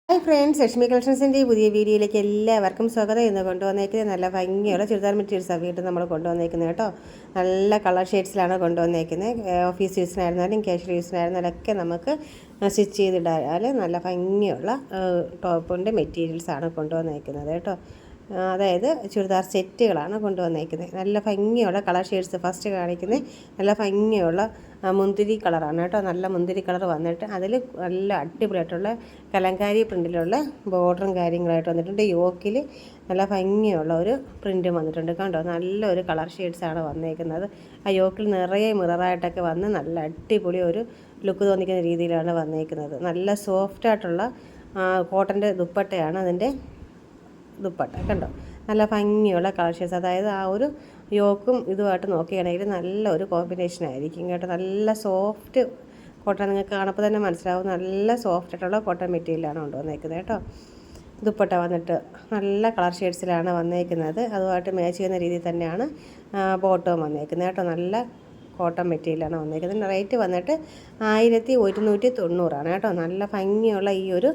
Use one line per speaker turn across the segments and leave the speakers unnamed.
Hi friends, Lakshmi കളക്ഷൻസിൻ്റെ പുതിയ വീഡിയോയിലേക്ക് എല്ലാവർക്കും സ്വാഗതം. ഇന്ന് കൊണ്ടുവന്നേക്കുന്നത് നല്ല ഭംഗിയുള്ള ചുരിദാർ മെറ്റീരിയൽസാണ് വീണ്ടും നമ്മൾ കൊണ്ടുവന്നേക്കുന്നത് കേട്ടോ. നല്ല കളർ ഷെയ്ഡ്സിലാണ് കൊണ്ടുവന്നേക്കുന്നത്. ഓഫീസ് യൂസിനായിരുന്നാലും കാഷ്വൽ യൂസിനായിരുന്നാലും ഒക്കെ നമുക്ക് സ്റ്റിച്ച് ചെയ്തിടാൽ നല്ല ഭംഗിയുള്ള ടോപ്പിൻ്റെ മെറ്റീരിയൽസാണ് കൊണ്ടുവന്നേക്കുന്നത് കേട്ടോ. അതായത് ചുരിദാർ സെറ്റുകളാണ് കൊണ്ടുവന്നേക്കുന്നത്. നല്ല ഭംഗിയുള്ള കളർ ഷെയ്ഡ്സ്. ഫസ്റ്റ് കാണിക്കുന്നത് നല്ല ഭംഗിയുള്ള മുന്തിരി കളറാണ് കേട്ടോ. നല്ല മുന്തിരി കളർ വന്നിട്ട് അതിൽ നല്ല അടിപൊളിയായിട്ടുള്ള കലങ്കാരി പ്രിൻറ്റിലുള്ള ബോർഡറും കാര്യങ്ങളായിട്ട് വന്നിട്ടുണ്ട്. യോക്കിൽ നല്ല ഭംഗിയുള്ള ഒരു പ്രിൻറ്റും വന്നിട്ടുണ്ട് കണ്ടോ. നല്ലൊരു കളർ ഷെയ്ഡ്സാണ് വന്നേക്കുന്നത്. ആ യോക്കിൽ നിറയെ മിററായിട്ടൊക്കെ വന്ന് നല്ല അടിപൊളി ഒരു ലുക്ക് തോന്നിക്കുന്ന രീതിയിലാണ് വന്നേക്കുന്നത്. നല്ല സോഫ്റ്റായിട്ടുള്ള കോട്ടൻ്റെ ദുപ്പട്ടയാണ് അതിൻ്റെ ദുപ്പട്ട കണ്ടോ. നല്ല ഭംഗിയുള്ള കളർ ഷെയ്ഡ്സ്. അതായത് ആ ഒരു യോക്കും ഇതുമായിട്ട് നോക്കുകയാണെങ്കിൽ നല്ലൊരു കോമ്പിനേഷൻ ആയിരിക്കും കേട്ടോ. നല്ല സോഫ്റ്റ് കോട്ടൺ, നിങ്ങൾക്ക് കാണുമ്പോൾ തന്നെ മനസ്സിലാവും. നല്ല സോഫ്റ്റ് ആയിട്ടുള്ള കോട്ടൺ മെറ്റീരിയലാണ് കൊണ്ടുവന്നേക്കുന്നത് കേട്ടോ. ദുപ്പട്ട വന്നിട്ട് നല്ല കളർ ഷെയ്ഡ്സിലാണ് വന്നേക്കുന്നത്. അതുമായിട്ട് മാച്ച് ചെയ്യുന്ന രീതിയിൽ തന്നെയാണ് ബോട്ടവും വന്നേക്കുന്നത് കേട്ടോ. നല്ല കോട്ടൺ മെറ്റീരിയലാണ് വന്നേക്കുന്നത്. റേറ്റ് വന്നിട്ട് 1190 കേട്ടോ. നല്ല ഭംഗിയുള്ള ഈ ഒരു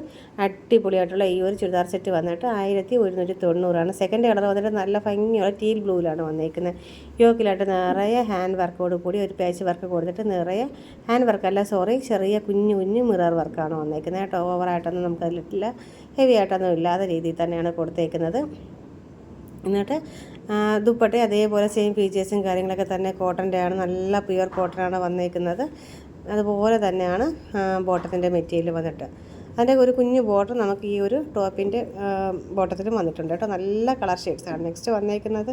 അടിപൊളിയായിട്ടുള്ള ഈ ഒരു ചുരിദാർ സെറ്റ് വന്നിട്ട് 1190. സെക്കൻഡ് കളർ വന്നിട്ട് നല്ല ഭംഗിയുള്ള ടീൽ ബ്ലൂവിലാണ് വന്നേക്കുന്നത്. യോക്കിലായിട്ട് നിറയെ ഹാൻഡ് വർക്കോട് കൂടി ഒരു പാച്ച് വർക്ക് കൊടുത്തിട്ട് നിറയെ ഹാൻഡ് വർക്കല്ല ചെറിയ കുഞ്ഞു മിറർ വർക്കാണ് വന്നേക്കുന്നത് കേട്ടോ. ഓവറായിട്ടൊന്നും നമുക്കതിലിട്ടില്ല, ഹെവി ആയിട്ടൊന്നും ഇല്ലാത്ത രീതിയിൽ തന്നെയാണ് കൊടുത്തേക്കുന്നത്. എന്നിട്ട് ദുപ്പട്ട അതേപോലെ സെയിം ഫീച്ചേഴ്സും കാര്യങ്ങളൊക്കെ തന്നെ കോട്ടൻ്റെ ആണ്. നല്ല പ്യുവർ കോട്ടനാണ് വന്നേക്കുന്നത്. അതുപോലെ തന്നെയാണ് ബോട്ടത്തിൻ്റെ മെറ്റീരിയൽ വന്നിട്ട്. അതിൻ്റെ ഒരു കുഞ്ഞു ബോർഡർ നമുക്ക് ഈ ഒരു ടോപ്പിൻ്റെ ബോട്ടത്തിലും വന്നിട്ടുണ്ട് കേട്ടോ. നല്ല കളർ ഷെയ്ഡ്സാണ്. നെക്സ്റ്റ് വന്നേക്കുന്നത്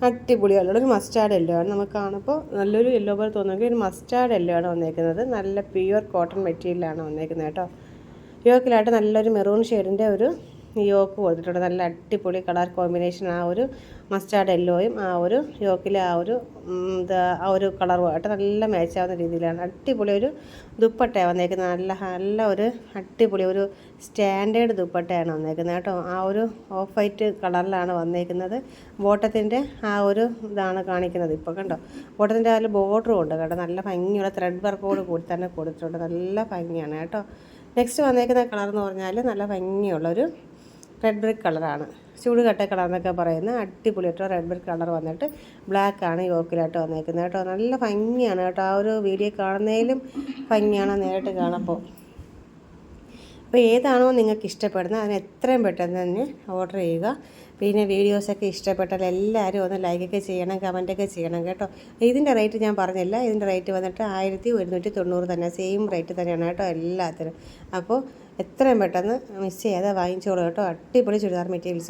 അടിപൊളിയുള്ള ഒരു മസ്റ്റാർഡ് യെല്ലോ ആണ്. നമുക്ക് കാണുമ്പോൾ നല്ലൊരു യെല്ലോ പോലെ തോന്നുമെങ്കിൽ ഒരു മസ്റ്റാർഡ് യെല്ലോ ആണ് വന്നേക്കുന്നത്. നല്ല പ്യുവർ കോട്ടൺ മെറ്റീരിയലാണ് വന്നേക്കുന്നത് കേട്ടോ. യോക്കിലായിട്ട് നല്ലൊരു മെറൂൺ ഷെയ്ഡിൻ്റെ ഒരു യോക്ക് കൊടുത്തിട്ടുണ്ട്. നല്ല അടിപൊളി കളർ കോമ്പിനേഷൻ. ആ ഒരു മസ്റ്റാർഡ് യെല്ലോയും ആ ഒരു യോക്കിലെ ആ ഒരു കളറുമായിട്ട് നല്ല മാച്ചാവുന്ന രീതിയിലാണ് അടിപൊളി ഒരു ദുപ്പട്ടയാണ് വന്നേക്കുന്നത്. നല്ല ഒരു അടിപൊളി ഒരു സ്റ്റാൻഡേർഡ് ദുപ്പട്ടയാണ് വന്നേക്കുന്നത് കേട്ടോ. ആ ഒരു ഓഫ് വൈറ്റ് കളറിലാണ് വന്നേക്കുന്നത്. ബോട്ടത്തിൻ്റെ ആ ഒരു ഇതാണ് കാണിക്കുന്നത് ഇപ്പോൾ കണ്ടോ. ബോട്ടത്തിൻ്റെ ആ ഒരു ബോർഡറും ഉണ്ട് കേട്ടോ. നല്ല ഭംഗിയുള്ള ത്രെഡ് വർക്കോട് കൂടി തന്നെ കൊടുത്തിട്ടുണ്ട്. നല്ല ഭംഗിയാണ് കേട്ടോ. നെക്സ്റ്റ് വന്നേക്കുന്ന കളർ എന്ന് പറഞ്ഞാൽ നല്ല ഭംഗിയുള്ളൊരു റെഡ് ബ്രിക്ക് കളറാണ്. ചൂടുകട്ട കളർ എന്നൊക്കെ പറയുന്ന അടിപൊളിയായിട്ട് റെഡ് ബ്രിക്ക് കളർ വന്നിട്ട് ബ്ലാക്കാണ് യോക്കിലായിട്ട് വന്നേക്കുന്നത് കേട്ടോ. നല്ല ഭംഗിയാണ് കേട്ടോ. ആ ഒരു വീഡിയോ കാണുന്നതിലും ഭംഗിയാണ് നേരിട്ട് കാണുമ്പോൾ. അപ്പോൾ ഏതാണോ നിങ്ങൾക്ക് ഇഷ്ടപ്പെടുന്നത് അതിന് എത്രയും പെട്ടെന്ന് തന്നെ ഓർഡർ ചെയ്യുക. പിന്നെ വീഡിയോസൊക്കെ ഇഷ്ടപ്പെട്ടാൽ എല്ലാവരും ഒന്ന് ലൈക്കൊക്കെ ചെയ്യണം, കമൻറ്റൊക്കെ ചെയ്യണം കേട്ടോ. ഇതിൻ്റെ റേറ്റ് ഞാൻ പറഞ്ഞില്ല. ഇതിൻ്റെ റേറ്റ് വന്നിട്ട് 1190 തന്നെ. സെയിം റേറ്റ് തന്നെയാണ് കേട്ടോ എല്ലാത്തിനും. അപ്പോൾ എത്രയും പെട്ടെന്ന് മിസ് ചെയ്യാതെ വാങ്ങിച്ചോളൂ കേട്ടോ. അടിപൊളി ചുരിദാർ മെറ്റീരിയൽസ്.